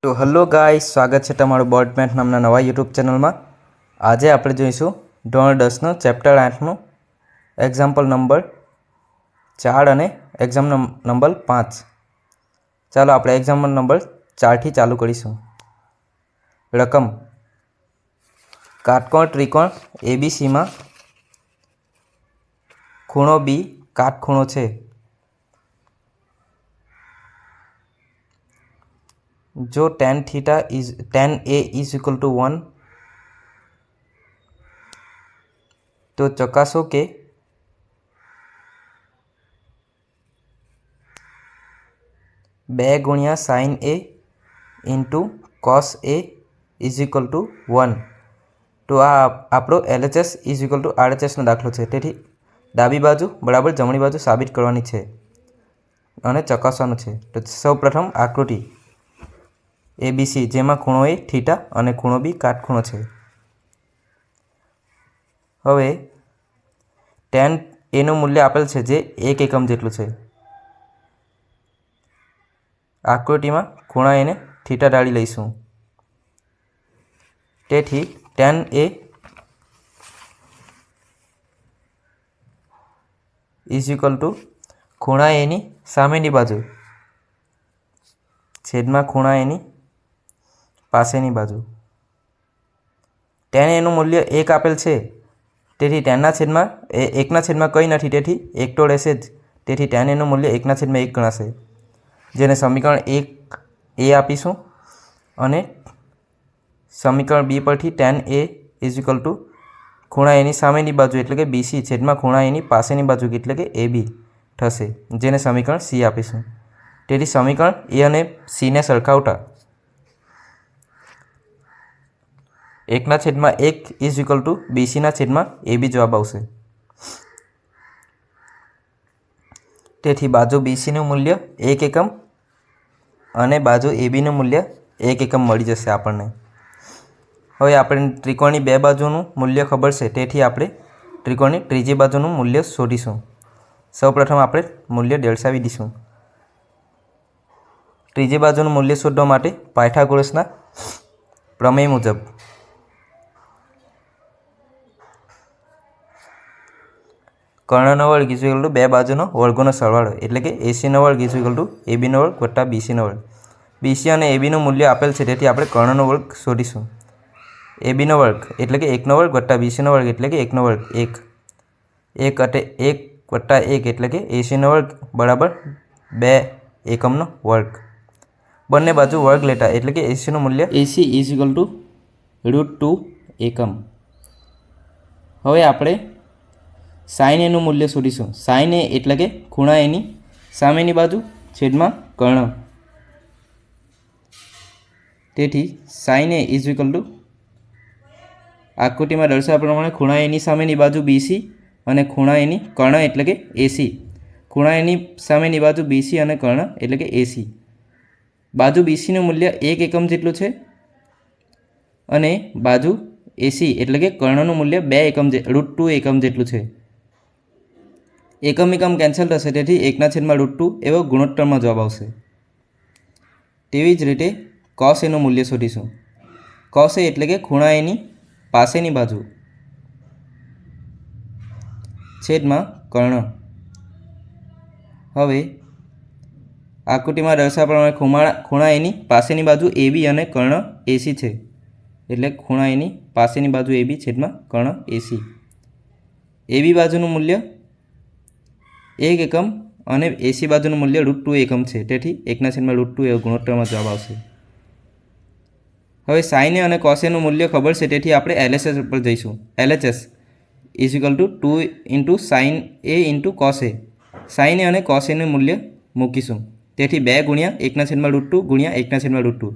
તો hello guys, સ્વાગત છે તમારું બોર્ડ મેથ નામના નવા યુટ્યુબ ચેનલમાં। આજે આપણે જોઈશું ધોરણ 10નો ચેપ્ટર 8નું એક્ઝામ્પલ નંબર 4 અને એક્ઝામ નંબર 5। ચાલો આપણે એક્ઝામ્પલ નંબર 4થી ચાલુ કરીશું। રકમ: કાટકોણ ત્રિકોણ એબીસીમાં ખૂણો બી કાટખૂણો છે। जो tan a is equal to 1 तो चकासो के बे गुणिया sin a into cos a is equal to 1। तो आ आपणो LHS is equal to RHS नो दाखलो छे। तेथी डाबी बाजू बराबर जमणी बाजू साबित करवानी छे अने चकासवानुं छे। तो सौ प्रथम आकृति ABC जेमां खूणो ए थीटा अने खूणो बी काटखूणो छे। हवे tan a નું મૂલ્ય આપેલ છે જે 1 એકમ જેટલું છે। આકૃતિમાં ખૂણા a ને થીટા ધારી લઈશું। તેથી tan a is equal to ખૂણા a ની સામેની બાજુ છેદમાં ખૂણા a ની પાસેની બાજુ। tan a નું મૂલ્ય 1 આપેલ છે, તેથી tan ના છેદમાં 1 ના છેદમાં કંઈ નથી, તેથી 1 તો રહેશે જ। તેથી tan a નું મૂલ્ય 1 ના છેદમાં 1 ગણાશે, જેને સમીકરણ 1 a આપીશું અને સમીકરણ b પરથી tan a is equal to ખૂણા a ની સામેની બાજુ એટલે કે BC છેદમાં ખૂણા a ની પાસેની બાજુ એટલે કે AB થશે, જેને સમીકરણ c આપીશું। તેથી સમીકરણ a અને c ને સરખાવતા 1 ના છેદમાં 1 ઇઝ ઇક્વલ ટુ BC ના છેદમાં AB જવાબ આવશે। તેથી બાજુ BC નું મૂલ્ય 1 એકમ અને બાજુ AB નું મૂલ્ય 1 એકમ મળી જશે આપણને। હવે આપણે ત્રિકોણની બે બાજુનું મૂલ્ય ખબર છે, તેથી આપણે ત્રિકોણની ત્રીજી બાજુનું મૂલ્ય શોધીશું। સૌપ્રથમ આપણે મૂલ્ય દર્શાવી દઈશું। ત્રીજી બાજુનું મૂલ્ય શોધવા માટે પાયથાગોરસના પ્રમેય મુજબ કર્ણનો વર્ગ ઇઝ ઇક્વલ ટુ બે બાજુનો વર્ગોનો સરવાળો એટલે કે AC નો વર્ગ ઇઝ ઇક્વલ ટુ AB નો વર્ગ વત્તા BC નો વર્ગ। BC અને AB નું મૂલ્ય આપેલ છે, તેથી આપણે કર્ણનો વર્ગ શોધીશું। AB નો વર્ગ એટલે કે 1 નો વર્ગ વત્તા BC નો વર્ગ એટલે કે 1 નો વર્ગ 1 વત્તા 1 એટલે કે AC નો વર્ગ બરાબર 2 એકમનો વર્ગ। બંને બાજુ વર્ગ લેતા એટલે કે AC નું મૂલ્ય AC ઇઝ ઇક્વલ ટુ √2 એકમ। હવે આપણે sin a નું મૂલ્ય શોધીશું। sin a એટલે કે ખૂણા a ની સામેની બાજુ છેદમાં કર્ણ। તેથી sin a is equal two આકૃતિમાં દર્શાવ્યા પ્રમાણે ખૂણા a ની સામેની બાજુ BC અને ખૂણા a ની કર્ણ એટલે કે AC। ખૂણા a ની સામેની બાજુ BC અને કર્ણ એટલે કે AC। બાજુ BC નું મૂલ્ય 1 એકમ જેટલું છે અને બાજુ AC એટલે કે કર્ણનું મૂલ્ય 2 એકમ √2 એકમ જેટલું છે। એકમ કેન્સલ થશે, તેથી 1 ના છેદમાં √2 એવો ગુણોત્તરમાં જવાબ આવશે। તેવી જ રીતે cos a નું મૂલ્ય શોધીશું। cos a એટલે કે ખૂણા a ની પાસેની બાજુ છેદમાં કર્ણ। હવે આકૃતિમાં દર્શાવ્યા પ્રમાણે ખૂણા a ની પાસેની બાજુ AB અને કર્ણ AC છે, એટલે ખૂણા a ની પાસેની બાજુ AB છેદમાં કર્ણ AC। AB બાજુનું મૂલ્ય 1 એકમ અને AC બાજુનું મૂલ્ય √2 એકમ છે, તેથી 1 ના છેદમાં √2 એવો ગુણોત્તરમાં જવાબ આવશે। હવે sin a અને cos a નું મૂલ્ય ખબર છે, તેથી આપણે LHS પર જઈશું। LHS is equal two 2 into sin a into cos a। sin a અને cos a નું મૂલ્ય મૂકીશું, તેથી 2 ગુણ્યા 1 ના છેદમાં √2 ગુણ્યા 1 ના છેદમાં √2,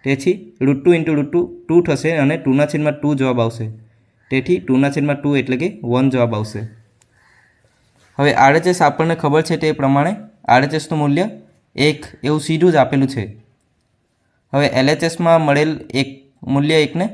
તેથી √2 ઇન્ટુ √2 2 થશે અને 2 ના છેદમાં 2 જવાબ આવશે, તેથી 2 ના છેદમાં 2 એટલે કે 1 જવાબ આવશે। હવે RHS આપણને ખબર છે તે પ્રમાણે RHS નું મૂલ્ય 1 એવું સીધું જ આપેલું છે। હવે LHSમાં મળેલ મૂલ્ય 1 ને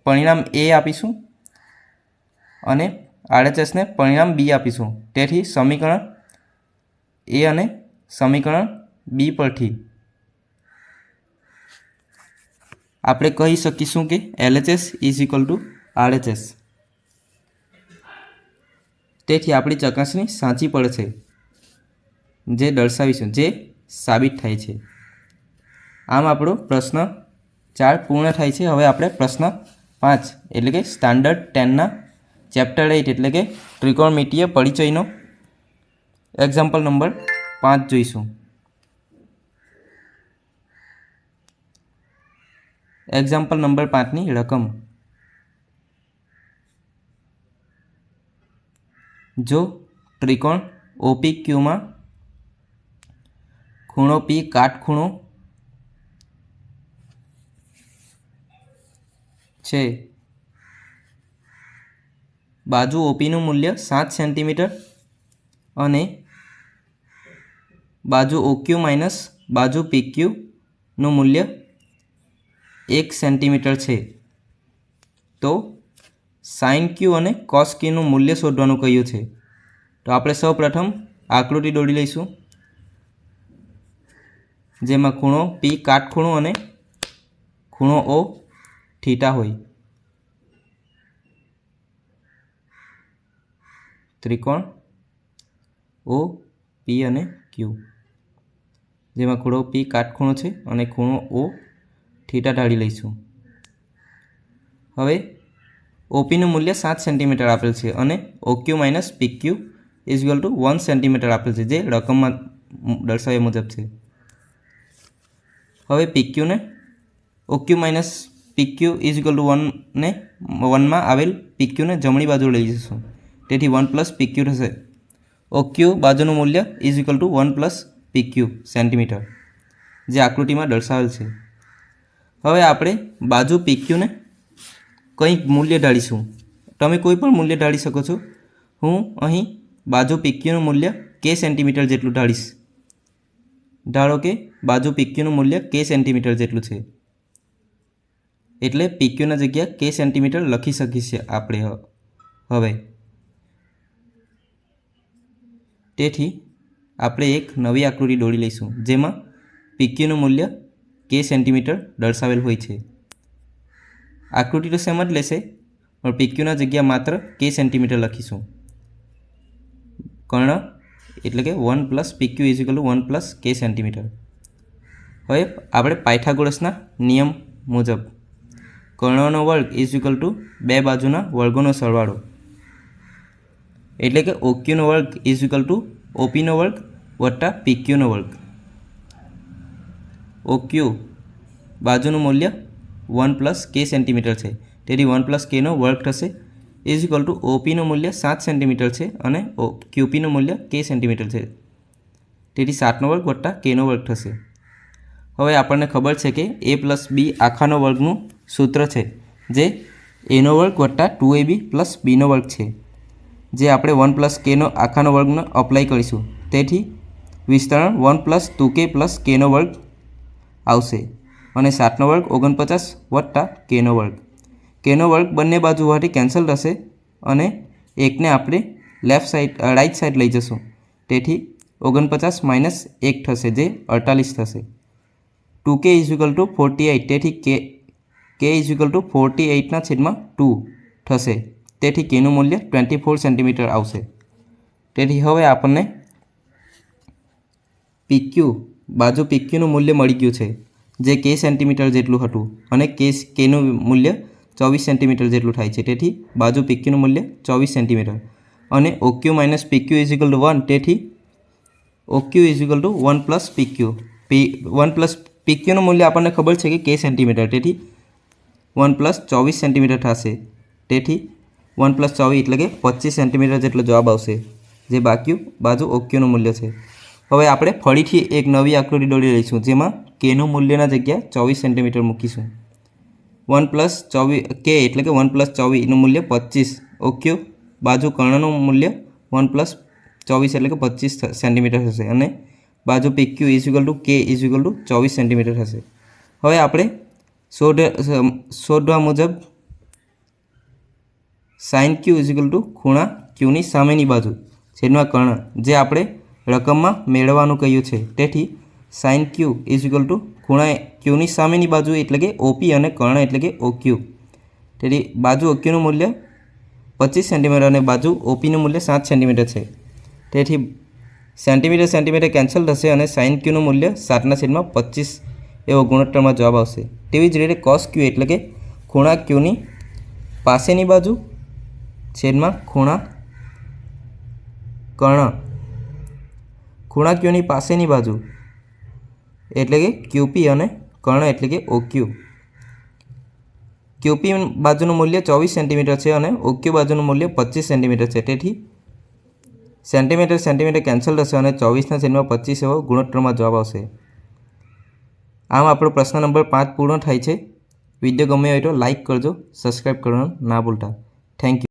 પરિણામ A આપીશું અને RHS ને પરિણામ B આપીશું। તેથી સમીકરણ A અને સમીકરણ B પરથી આપણે કહી શકીશું કે LHS is equal two RHS. તેથી આપણી ચકાસણી સાચી પડશે, જે દર્શાવીશું, જે સાબિત થાય છે. આમ આપણો પ્રશ્ન 4 પૂર્ણ થાય છે. હવે આપણે પ્રશ્ન 5 એટલે કે સ્ટાન્ડર્ડ 10ના ચેપ્ટર 8 એટલે કે ત્રિકોણમિતીય પરિચયનો એક્ઝામ્પલ નંબર 5 જોઈશું. એક્ઝામ્પલ નંબર 5ની રકમ. જો ત્રિકોણ OPQમાં ખૂણો P કાટખૂણો છે, બાજુ OPનું મૂલ્ય 7 સેન્ટીમીટર અને બાજુ OQ માઇનસ બાજુ PQનું મૂલ્ય 1 સેન્ટીમીટર છે, તો સાઇન Q અને કોસ Qનું મૂલ્ય શોધવાનું કહ્યું છે. તો આપણે સૌપ્રથમ આકૃતિ દોરી લઈશું, જેમાં ખૂણો P કાટખૂણો અને ખૂણો O થીટા હોય. ત્રિકોણ O P અને Q, જેમાં ખૂણો P કાટખૂણો છે અને ખૂણો O થીટા ઢાળી લઈશું. હવે OPનું મૂલ્ય 7 સેન્ટીમીટર આપેલ છે અને OQ minus PQ is equal to 1 centimetre આપેલ છે, જે રકમમાં દર્શાવ્યા મુજબ છે. હવે PQને OQ minus PQ is equal to 1 ને 1માં આવેલ PQને જમણી બાજુ લઈ જઈશું, તેથી 1 પ્લસ PQ થશે. OQ બાજુનું મૂલ્ય is equal to 1 plus PQ centimetre, જે આકૃતિમાં દર્શાવેલ છે. હવે આપણે બાજુ PQને કંઈક મૂલ્ય ઢાળીશું. તમે કોઈ પણ મૂલ્ય ઢાળી શકો છો. હું અહીં બાજુ PQનું મૂલ્ય K સેન્ટીમીટર જેટલું ઢાળીશ. ધારો કે બાજુ PQનું મૂલ્ય K સેન્ટીમીટર જેટલું છે, એટલે PQના જગ્યા K સેન્ટીમીટર લખી શકીએ આપણે હવે. તેથી આપણે એક નવી આકૃતિ દોરી લઈશું, જેમાં PQનું મૂલ્ય K સેન્ટીમીટર દર્શાવેલ હોય છે. આકૃતિ તો સેમ જ લેશે, પણ PQના જગ્યા માત્ર K સેન્ટીમીટર લખીશું. કર્ણ એટલે કે 1 plus PQ is equal to 1 plus K centimetre. હવે આપણે પાયથાગોરસના નિયમ મુજબ કર્ણનો વર્ગ ઇઝ ઇક્વલ ટુ બે બાજુના વર્ગોનો સરવાળો, એટલે કે OQનો વર્ગ ઇઝ ઇક્વલ ટુ OPનો વર્ગ વત્તા PQનો વર્ગ. OQ બાજુનું મૂલ્ય 1 પ્લસ K સેન્ટીમીટર છે, તેથી 1 પ્લસ Kનો વર્ગ થશે, ઇઝ ઇક્વલ ટુ OPનું મૂલ્ય 7 સેન્ટીમીટર છે અને QPનું મૂલ્ય K સેન્ટીમીટર છે, તેથી 7નો વર્ગ વત્તા Kનો વર્ગ થશે. હવે આપણને ખબર છે કે A પ્લસ B આખાનો વર્ગનું સૂત્ર છે, જે Aનો વર્ગ વત્તા 2AB પ્લસ Bનો વર્ગ છે, જે આપણે 1 પ્લસ Kનો આખાનો વર્ગનો અપ્લાય કરીશું, તેથી વિસ્તરણ 1 પ્લસ 2K પ્લસ Kનો વર્ગ આવશે અને 7નો વર્ગ 49 વત્તા Kનો વર્ગ. Kનો વર્ગ બંને બાજુ હોવાથી કેન્સલ થશે અને એકને આપણે રાઈટ સાઈડ લઈ જશું, તેથી 49 માઇનસ 1 થશે, જે 48 થશે. 2K ઇઝ ઇક્વલ ટુ 48, તેથી K ઇઝ ઇક્વલ ટુ 48ના છેદમાં 2 થશે, તેથી Kનું મૂલ્ય 24 સેન્ટીમીટર આવશે. તેથી હવે આપણને PQ બાજુ PQનું મૂલ્ય મળી ગયું છે, જે K સેન્ટીમીટર જેટલું હતું અને Kનું મૂલ્ય 24 સેન્ટીમીટર જેટલું થાય છે, તેથી બાજુ PQનું મૂલ્ય 24 સેન્ટીમીટર અને OQ minus PQ is equal to 1, તેથી OQ is equal to 1 plus PQ. 1 plus PQનું મૂલ્ય આપણને ખબર છે કે K સેન્ટીમીટર, તેથી 1 પ્લસ 24 સેન્ટીમીટર થશે, તેથી 1 પ્લસ 24 એટલે કે 25 સેન્ટીમીટર જેટલો જવાબ આવશે, જે બાજુ OQનું મૂલ્ય છે. હવે આપણે ફરીથી એક નવી આકૃતિ દોરી લઈશું, જેમાં Kનું મૂલ્યના જગ્યા 24 સેન્ટીમીટર મૂકીશું. 1 પ્લસ 24 K એટલે કે 1 પ્લસ 24નું મૂલ્ય 25, OQ બાજુ કર્ણનું મૂલ્ય 1 પ્લસ 24 એટલે કે 25 સેન્ટીમીટર થશે અને બાજુ PQ is equal to K is equal to 24 centimetre થશે. હવે આપણે શોધવા મુજબ sine Q is equal to ખૂણા Qની સામેની બાજુ છેદમાં કર્ણ, જે આપણે રકમમાં મેળવવાનું કહ્યું છે, તેથી sine Q is equal to ખૂણા ક્યુની સામેની બાજુ એટલે કે ઓપી અને કર્ણ એટલે કે ઓક્યુ. તેથી બાજુ ઓક્યુનું મૂલ્ય 25 સેન્ટીમીટર અને બાજુ ઓપીનું મૂલ્ય 7 સેન્ટીમીટર છે. તેથી સેન્ટીમીટર કેન્સલ થશે અને સાઇન ક્યુનું મૂલ્ય 7/25 એવો ગુણોત્તરમાં જવાબ આવશે. તેવી જ રીતે કોસ ક્યુ એટલે કે ખૂણા ક્યુની પાસેની બાજુ છેદમાં ખૂણા કર્ણ, ખૂણા ક્યુની પાસેની બાજુ એટલે કે ક્યુપી અને કર્ણ એટલે કે ઓક્યુ. ક્યુપી બાજુનું મૂલ્ય 24 સેન્ટીમીટર છે અને ઓક્યુ બાજુનું મૂલ્ય 25 સેન્ટીમીટર છે. તેથી સેન્ટીમીટર કેન્સલ થશે અને 24/25 એવો ગુણોત્તરમાં જવાબ આવશે. આમ આપણો પ્રશ્ન નંબર 5 પૂર્ણ થાય છે. વિડીયો ગમ્યો હોય તો લાઇક કરજો, સબસ્ક્રાઈબ કરવાનું ના ભૂલતા. Thank you.